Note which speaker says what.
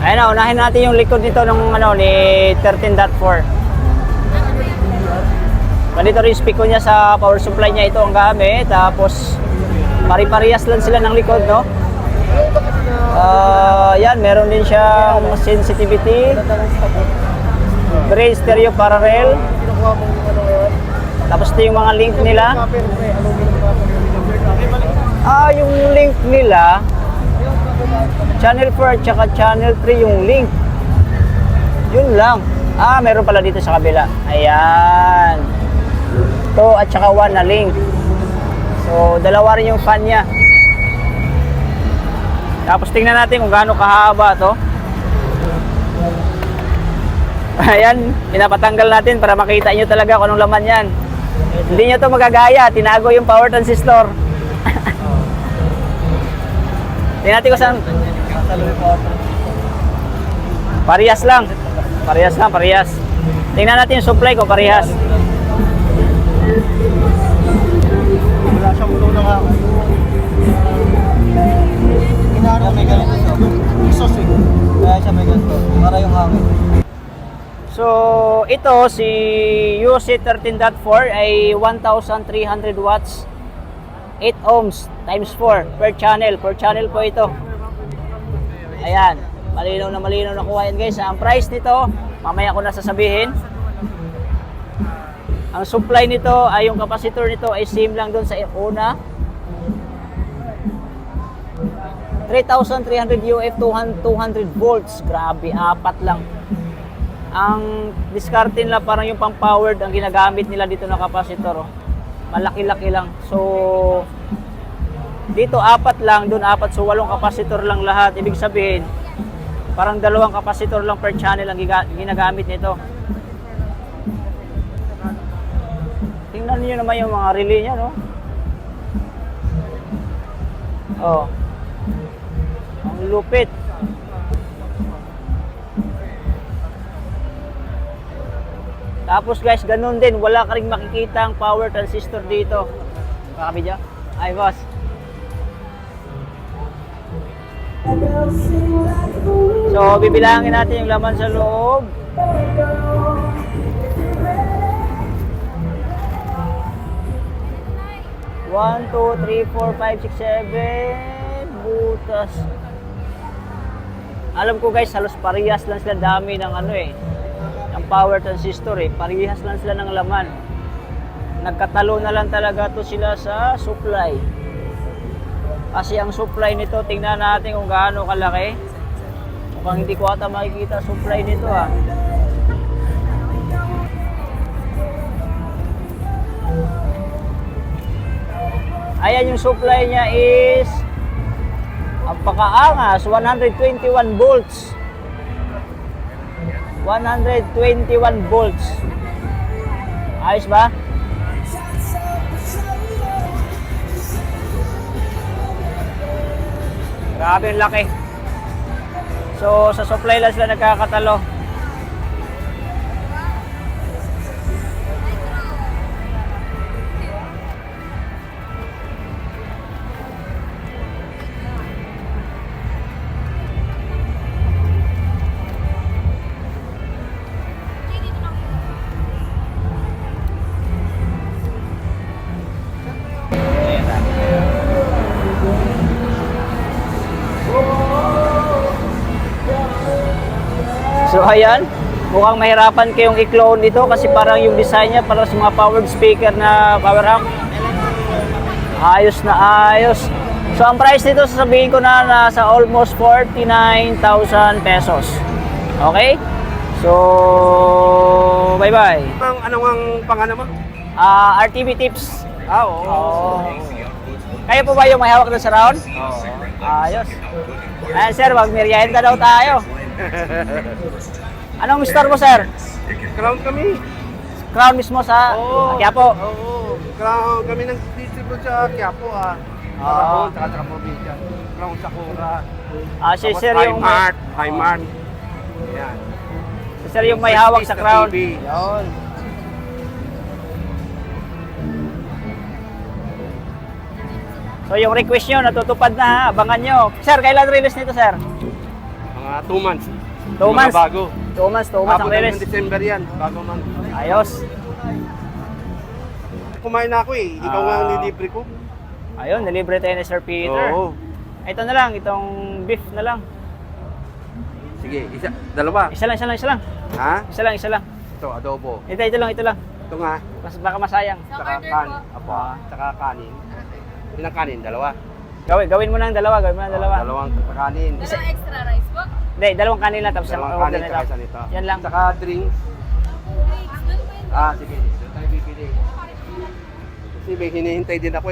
Speaker 1: Ayun na, unahin natin yung likod nito ng ano, ni 13.4. Ganito rin speaker niya sa power supply niya, ito ang gamit. Tapos, pari-parehas lang sila ng likod, no? Yan, meron din siyang sensitivity. Gray stereo parallel. Tapos ito yung mga link nila. Yung link nila, channel 4 at saka channel 3 yung link. Yun lang. Meron pala dito sa kabila. Ayan. 2 at saka 1 na link. So, dalawa rin yung fan niya. Tapos tingnan natin kung gaano kahaba to. Ayan, pinapatanggal natin para makita nyo talaga kung anong laman yan. Hindi nyo to magagaya, tinago yung power transistor. Tingnan natin kung saan. Parehas lang. Parehas lang, parehas. Tingnan natin yung supply kung parehas.
Speaker 2: Wala siyang ulo na nga. Inaano may ganito siya. Isos eh. Kaya siya may ganito. Para yung hangin.
Speaker 1: So, ito si UC 13.4 ay 1,300 watts, 8 ohms times 4 per channel. Per channel po ito. Ayan, malinaw na kuha yan guys. Ang price nito, mamaya ko na sasabihin. Ang supply nito ay yung capacitor nito ay same lang doon sa una. 3,300 UF 200 volts. Grabe, apat lang. Ang diskarte nila parang yung pang-powered ang ginagamit nila dito na capacitor. Malaki-laki lang. So, dito apat lang, doon apat. So, 8 capacitor lang lahat. Ibig sabihin, parang 2 capacitor lang per channel ang ginagamit nito. Tingnan niyo naman yung mga relay niya, no? Oh. Ang lupit. Tapos guys, ganun din, wala ka rin makikita ang power transistor dito. Kakabidya? Ay, boss. So, bibilangin natin yung laman sa loob. 1, 2, 3, 4, 5, 6, 7 butas. Alam ko guys, halos parehas lang sila dami ng ano eh, ng power transistor eh. Parehas lang sila ng laman. Nagkatalo na lang talaga to sila sa supply. Kasi ang supply nito, tingnan natin kung gaano kalaki. Mukhang hindi ko ata makikita supply nito ah. Ayan, yung supply niya is ang pakaangas, 121 volts. 121 volts. Ayos ba? Grabe yung laki. So, sa supply lang sila nagkakatalo. So ayan, mukhang mahirapan kayong i-clone ito kasi parang yung design niya para sa mga powered speaker na power amp. Ayos na ayos. So ang price nito sasabihin ko na nasa almost 49,000 pesos. Okay? So, bye-bye.
Speaker 2: Anong ang pangalan mo?
Speaker 1: RTV Tips.
Speaker 2: Oo.
Speaker 1: Kayo po ba yung may hawak na sa round?
Speaker 2: Oo.
Speaker 1: Ayos. Ayan sir, magmerienda daw tayo. Anong store mo, sir?
Speaker 2: Crown kami.
Speaker 1: Crown mismo sa Quiapo?
Speaker 2: Oo. Crown kami nag-distribute sa Quiapo ah. Marabon, sa probinsya. Crown Sakura.
Speaker 1: Si
Speaker 2: Tapos
Speaker 1: sir yung
Speaker 2: Highmart. Yan.
Speaker 1: Si sir yung may hawak sa Crown.
Speaker 2: TV.
Speaker 1: Yun. So yung request nyo, natutupad na ha. Abangan nyo. Sir, kailan release nito, sir?
Speaker 2: Mga 2 months.
Speaker 1: 2
Speaker 2: Mga
Speaker 1: months?
Speaker 2: bago.
Speaker 1: 2 months, 2 months ang
Speaker 2: Abot
Speaker 1: rilis.
Speaker 2: ng December yan, bago man.
Speaker 1: Ayos.
Speaker 2: Kumain na ako eh, ikaw nga ang nilibre ko.
Speaker 1: Ayun, nilibre tayo ni Sir Peter.
Speaker 2: Oo.
Speaker 1: Ito na lang, itong beef na lang.
Speaker 2: Sige, dalawa.
Speaker 1: Isa lang, isa lang, isa lang.
Speaker 2: Ha?
Speaker 1: Isa lang, isa lang.
Speaker 2: Ito, adobo.
Speaker 1: Ito lang, ito lang.
Speaker 2: Ito nga,
Speaker 1: Mas baka masayang.
Speaker 2: tsaka kanin. Apo, tsaka kanin. Ilang kanin? Dalawa.
Speaker 1: Gawin mo na ng dalawa, gawin mo na ng dalawa.
Speaker 2: Dalawang kanin.
Speaker 3: Dalawang extra rice po.
Speaker 1: Hindi, dalawang kanin lang tapos
Speaker 2: Dalawang
Speaker 1: isang
Speaker 2: kanin,
Speaker 1: order
Speaker 2: tsaka isa
Speaker 1: nito.
Speaker 2: nito.
Speaker 1: Yan lang.
Speaker 2: Tsaka drinks.
Speaker 3: Doon po yun.
Speaker 2: Sige. Doon tayo bibili. Kasi may hinihintay din ako eh.